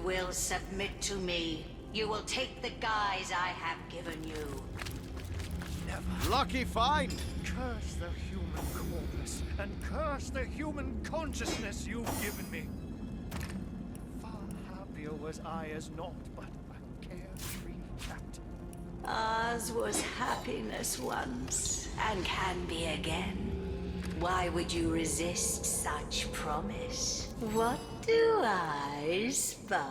will submit to me, you will take the guise I have given you. Never. Lucky find! Curse the human corpus, and curse the human consciousness you've given me. Far happier was I as naught but a carefree captain. Ours was happiness once, and can be again. Why would you resist such promise? What do I spy?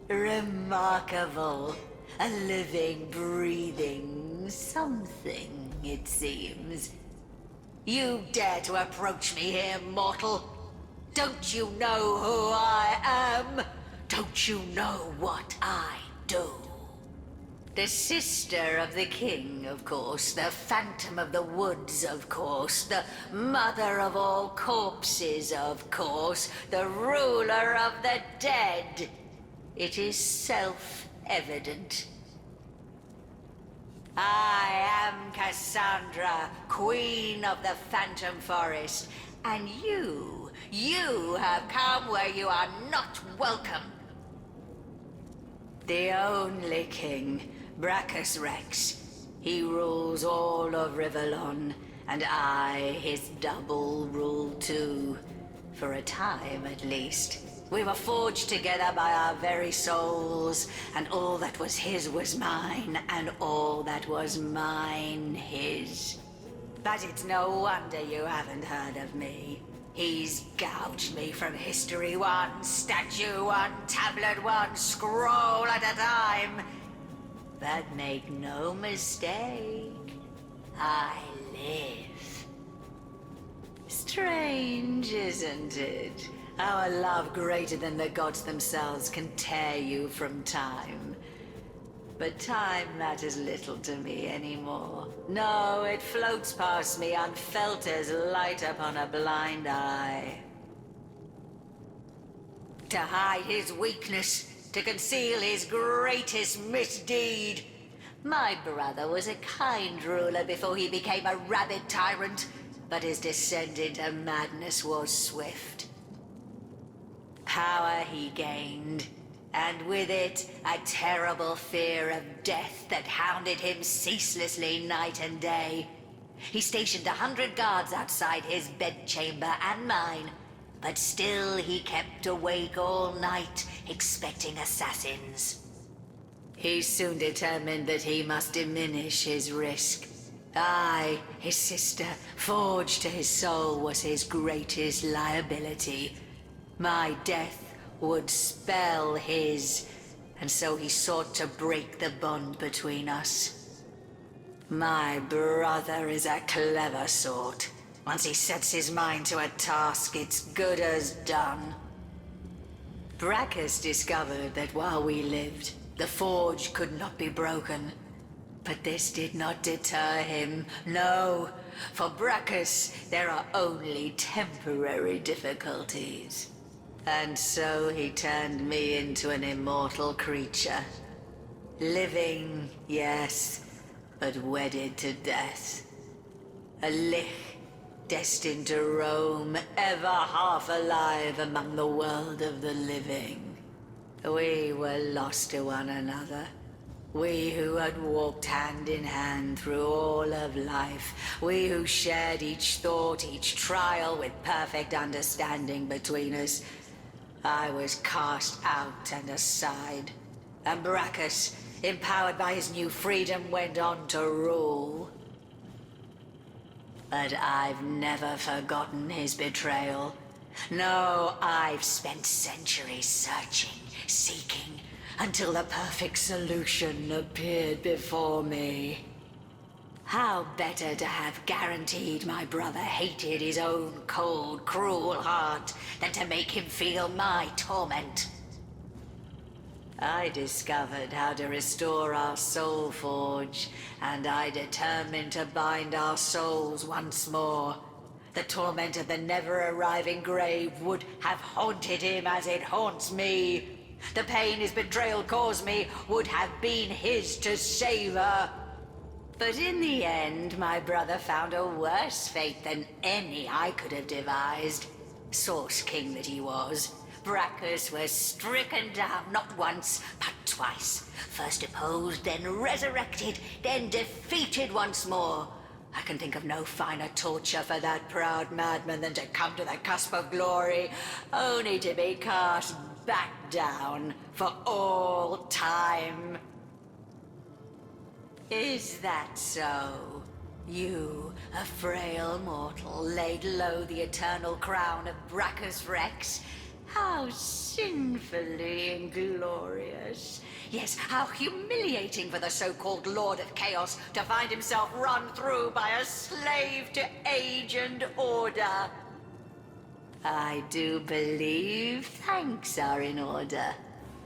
Remarkable. A living, breathing something, it seems. You dare to approach me here, mortal? Don't you know who I am? Don't you know what I do? The sister of the king, of course. The phantom of the woods, of course. The mother of all corpses, of course. The ruler of the dead. It is self-evident. I am Cassandra, queen of the Phantom Forest. And you have come where you are not welcome. The only king, Brachus Rex. He rules all of Rivellon, and I, his double, rule too. For a time, at least. We were forged together by our very souls, and all that was his was mine, and all that was mine his. But it's no wonder you haven't heard of me. He's gouged me from history, one statue, one tablet, one scroll at a time. But make no mistake, I live. Strange, isn't it? How a love greater than the gods themselves can tear you from time. But time matters little to me anymore. No, it floats past me unfelt as light upon a blind eye. To hide his weakness, to conceal his greatest misdeed. My brother was a kind ruler before he became a rabid tyrant, but his descent into madness was swift. Power he gained, and with it, a terrible fear of death that hounded him ceaselessly night and day. He stationed 100 guards outside his bedchamber and mine, but still he kept awake all night, expecting assassins. He soon determined that he must diminish his risk. I, his sister, forged to his soul, was his greatest liability. My death would spell his, and so he sought to break the bond between us. My brother is a clever sort. Once he sets his mind to a task, it's good as done. Brachus discovered that while we lived, the forge could not be broken. But this did not deter him, no. For Brachus, there are only temporary difficulties. And so he turned me into an immortal creature. Living, yes, but wedded to death. A lich, destined to roam, ever half alive among the world of the living. We were lost to one another. We who had walked hand in hand through all of life. We who shared each thought, each trial with perfect understanding between us. I was cast out and aside. And Brachus, empowered by his new freedom, went on to rule. But I've never forgotten his betrayal. No, I've spent centuries searching, seeking, until the perfect solution appeared before me. How better to have guaranteed my brother hated his own cold, cruel heart than to make him feel my torment. I discovered how to restore our soul forge, and I determined to bind our souls once more. The torment of the never-arriving grave would have haunted him as it haunts me. The pain his betrayal caused me would have been his to savor. But in the end, my brother found a worse fate than any I could have devised. Source King that he was. Brachus was stricken down not once, but twice. First deposed, then resurrected, then defeated once more. I can think of no finer torture for that proud madman than to come to the cusp of glory, only to be cast back down for all time. Is that so? You, a frail mortal, laid low the eternal crown of Brachus Rex? How sinfully inglorious. Yes, how humiliating for the so-called Lord of Chaos to find himself run through by a slave to age and order. I do believe thanks are in order.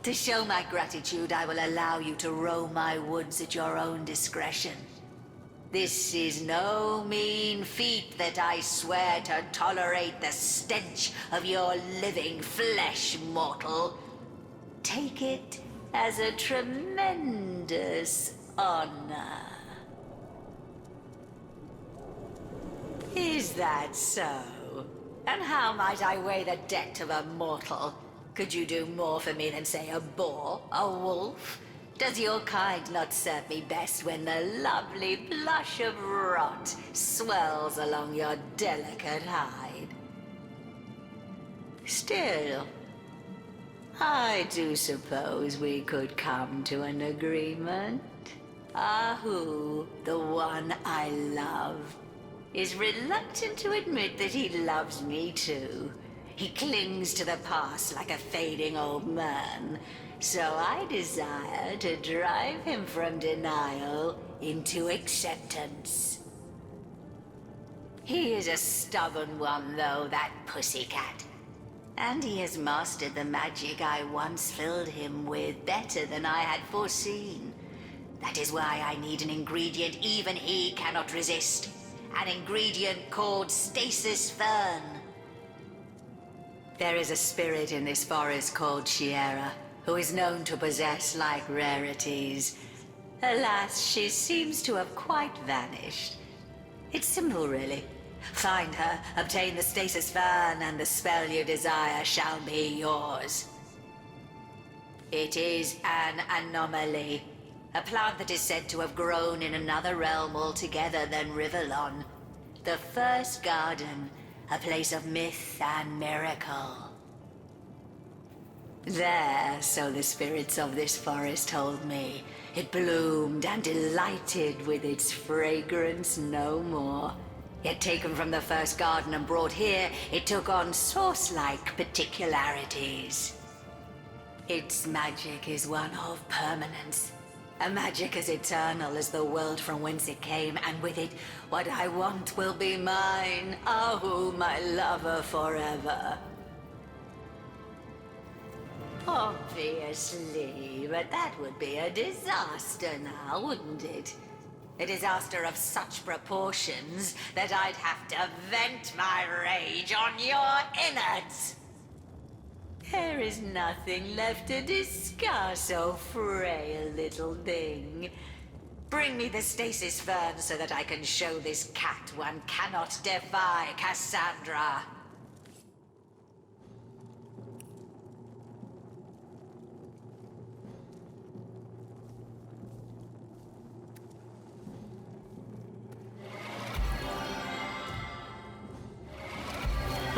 To show my gratitude, I will allow you to roam my woods at your own discretion. This is no mean feat that I swear to tolerate the stench of your living flesh, mortal. Take it as a tremendous honor. Is that so? And how might I weigh the debt of a mortal? Could you do more for me than, say, a boar, a wolf? Does your kind not serve me best when the lovely blush of rot swells along your delicate hide? Still, I do suppose we could come to an agreement. Ahu, the one I love, is reluctant to admit that he loves me too. He clings to the past like a fading old man. So I desire to drive him from denial into acceptance. He is a stubborn one, though, that pussycat. And he has mastered the magic I once filled him with better than I had foreseen. That is why I need an ingredient even he cannot resist. An ingredient called Stasis Fern. There is a spirit in this forest called Sierra, who is known to possess like rarities. Alas, she seems to have quite vanished. It's simple, really. Find her, obtain the Stasis Fern, and the spell you desire shall be yours. It is an anomaly. A plant that is said to have grown in another realm altogether than Rivellon. The first garden, a place of myth and miracle. There, so the spirits of this forest told me, it bloomed and delighted with its fragrance no more. Yet taken from the first garden and brought here, it took on source-like particularities. Its magic is one of permanence. A magic as eternal as the world from whence it came, and with it, what I want will be mine. Ahu, my lover forever. Obviously, but that would be a disaster now, wouldn't it? A disaster of such proportions that I'd have to vent my rage on your innards. There is nothing left to discuss, oh frail little thing. Bring me the Stasis Fern so that I can show this cat one cannot defy Cassandra.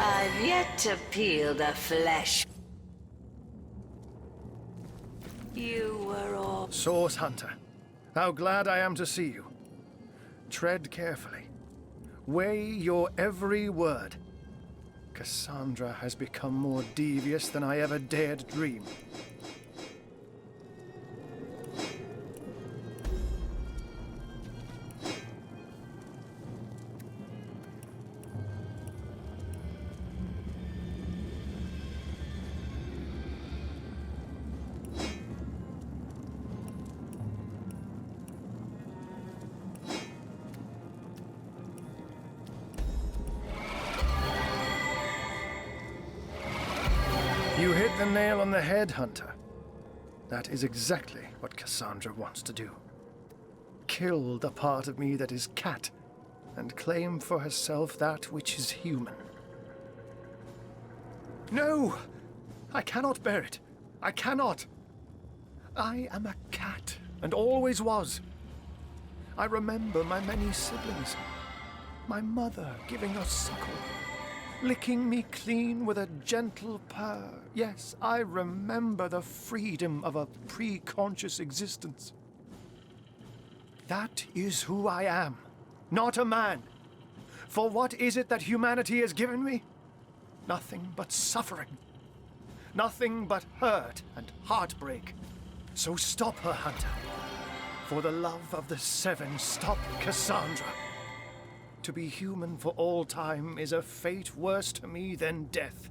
I've yet to peel the flesh. You were all... Source Hunter, how glad I am to see you. Tread carefully. Weigh your every word. Cassandra has become more devious than I ever dared dream. You hit the nail on the head, Hunter. That is exactly what Cassandra wants to do. Kill the part of me that is cat, and claim for herself that which is human. No! I cannot bear it. I cannot. I am a cat, and always was. I remember my many siblings. My mother giving us suckle, licking me clean with a gentle purr. Yes, I remember the freedom of a pre-conscious existence. That is who I am, not a man. For what is it that humanity has given me? Nothing but suffering. Nothing but hurt and heartbreak. So stop her, Hunter. For the love of the Seven, stop Cassandra. To be human for all time is a fate worse to me than death.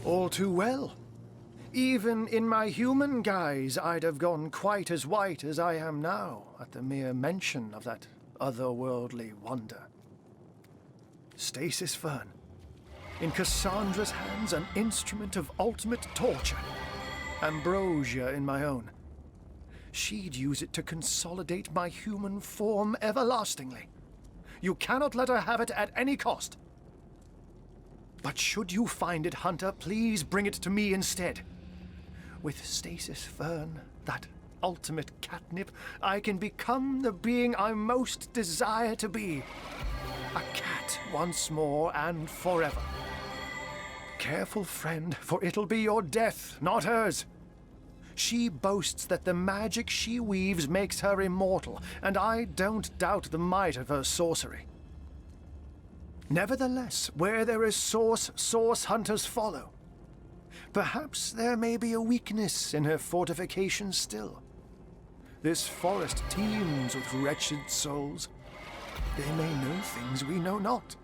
All too well. Even in my human guise, I'd have gone quite as white as I am now at the mere mention of that otherworldly wonder. Stasis Fern. In Cassandra's hands, an instrument of ultimate torture. Ambrosia in my own. She'd use it to consolidate my human form everlastingly. You cannot let her have it at any cost. But should you find it, Hunter, please bring it to me instead. With Stasis Fern, that ultimate catnip, I can become the being I most desire to be. A cat once more and forever. Careful, friend, for it'll be your death, not hers. She boasts that the magic she weaves makes her immortal, and I don't doubt the might of her sorcery. Nevertheless, where there is source hunters follow. Perhaps there may be a weakness in her fortifications still. This forest teems with wretched souls. They may know things we know not.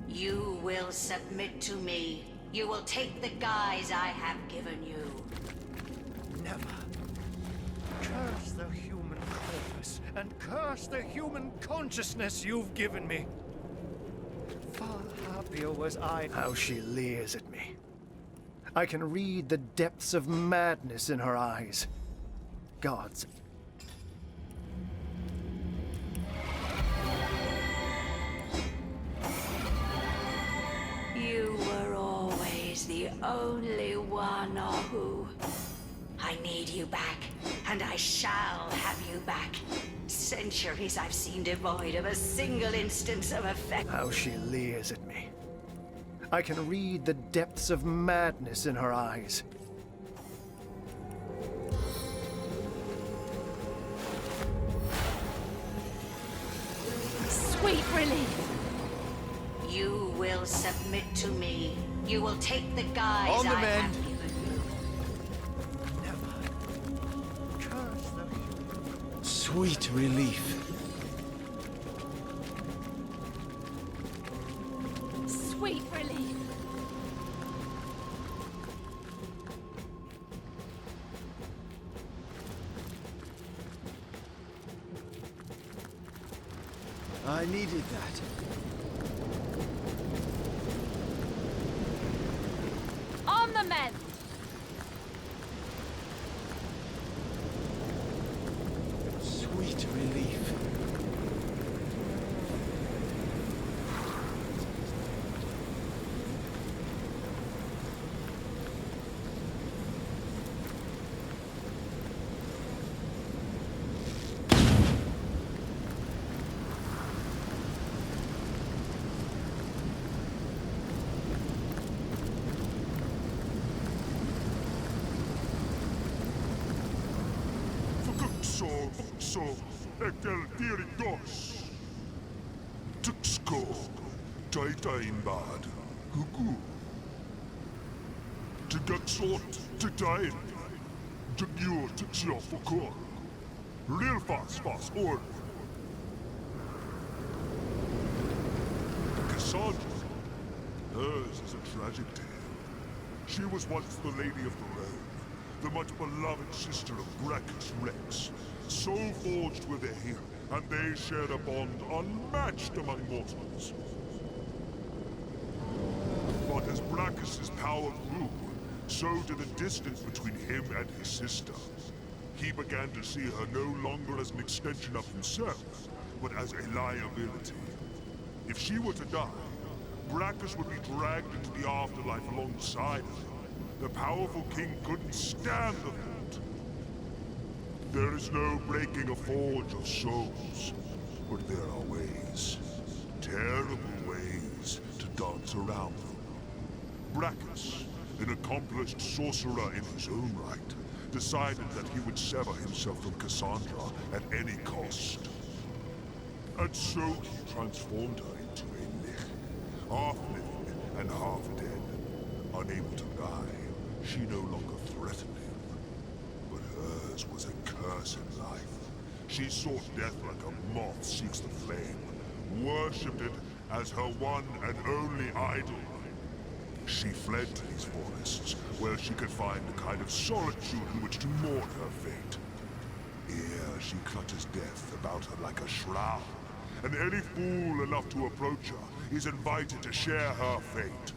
You will submit to me. You will take the guise I have given you. Never. Curse the human corpus, and curse the human consciousness you've given me. Far happier was I. How she leers at me. I can read the depths of madness in her eyes. Gods. You were always the only one, Ahu. I need you back, and I shall have you back. Centuries I've seen devoid of a single instance of effect. How she leers at me. I can read the depths of madness in her eyes. Sweet relief. You will submit to me. You will take the guise On the I mend. have given you. Never. Curse the human. Sweet relief. Sweet relief. I needed that. On the mend. Sweet relief. Fuxo, ekel diridos. Tuxco, Taitaimbad, Hugu. Tugaxot, Titain, Tugur, Tuxio, Fukor. Real fast, or. Cassandra, hers is a tragic tale. She was once the Lady of the Realm. The much beloved sister of Brackus Rex, soul forged with Ahir, and they shared a bond unmatched among mortals. But as Brackus's power grew, so did the distance between him and his sister. He began to see her no longer as an extension of himself, but as a liability. If she were to die, Bracchus would be dragged into the afterlife alongside her. The powerful king couldn't stand the thought. There is no breaking a forge of souls, but there are ways, terrible ways, to dance around them. Bracchus, an accomplished sorcerer in his own right, decided that he would sever himself from Cassandra at any cost. And so he transformed her into a lich, half living and half dead. Unable to die, she no longer threatened him. But hers was a cursed life. She sought death like a moth seeks the flame, worshipped it as her one and only idol. She fled to these forests, where she could find a kind of solitude in which to mourn her fate. Here she clutches death about her like a shroud, and any fool enough to approach her is invited to share her fate.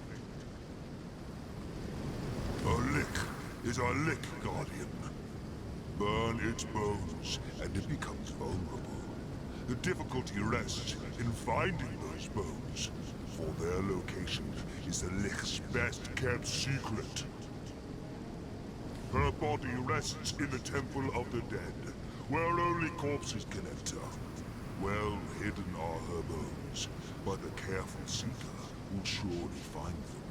A lick is a lick, Guardian. Burn its bones, and it becomes vulnerable. The difficulty rests in finding those bones, for their location is the lich's best-kept secret. Her body rests in the Temple of the Dead, where only corpses can enter. Well hidden are her bones, but the careful seeker will surely find them.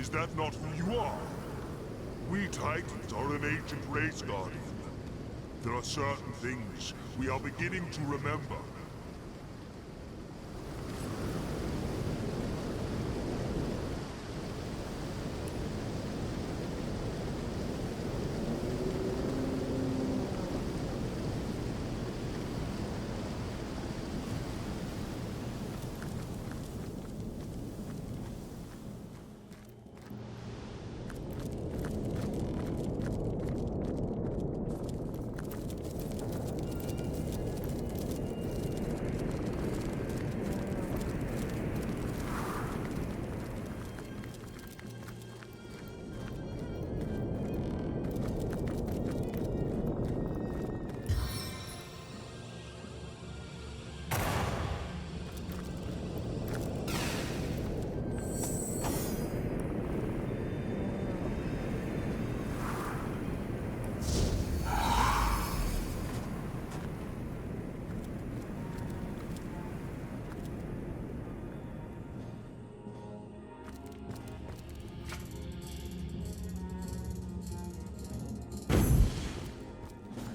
Is that not who you are? We Titans are an ancient race, Guardian. There are certain things we are beginning to remember.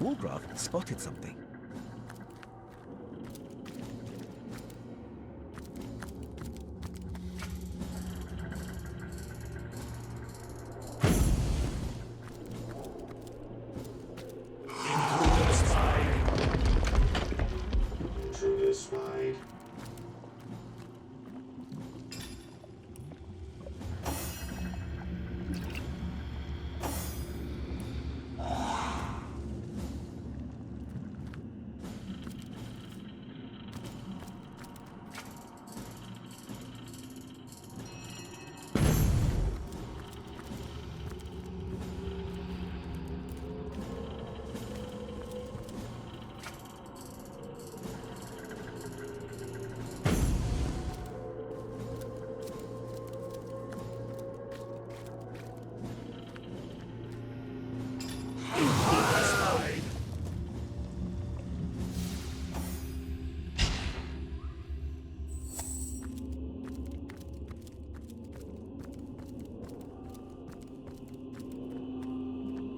Wargraf spotted something.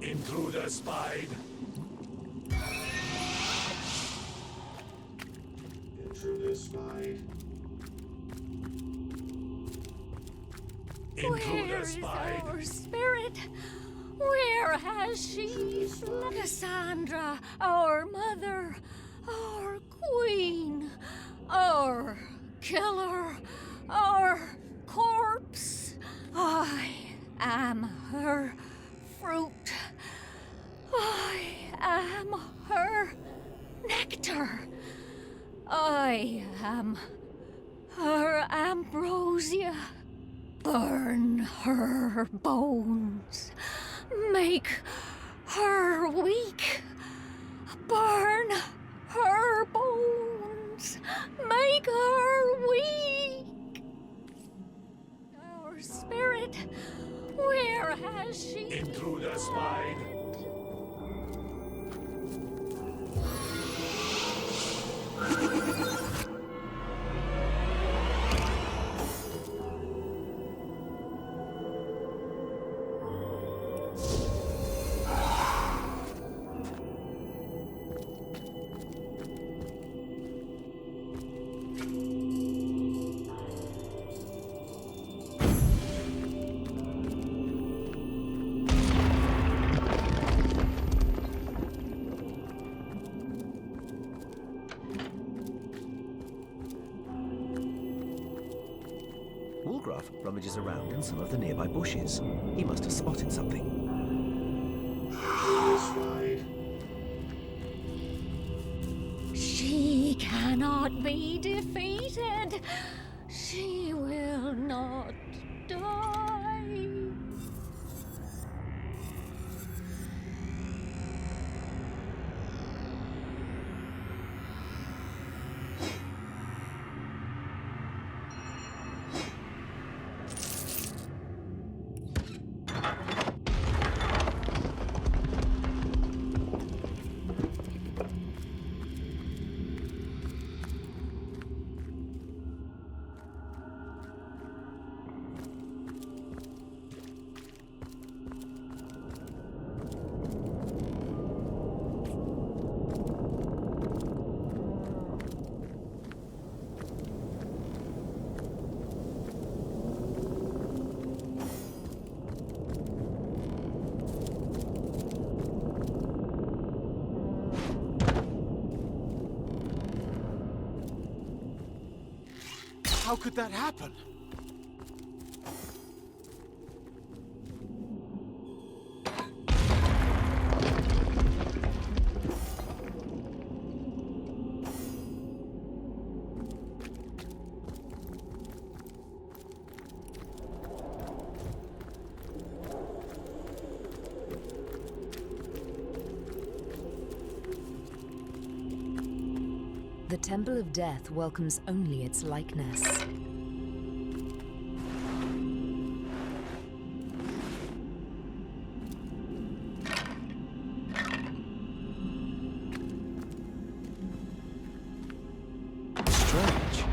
Intruder spied. Intruder spied. Intruder spied. Intruder spied. Our spirit? Where has she? Cassandra, our mother, our queen, our killer, our corpse. I am her fruit. I am her nectar. I am her ambrosia. Burn her bones. Make her weak. Burn her bones. Make her weak. Our spirit, where has she? Intruder spied. Woolgraf rummages around in some of the nearby bushes. He must have spotted something. Spied. She cannot be defeated. She will not die. How could that happen? The Temple of Death welcomes only its likeness. Strange.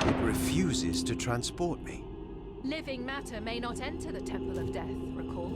It refuses to transport me. Living matter may not enter the Temple of Death, recall.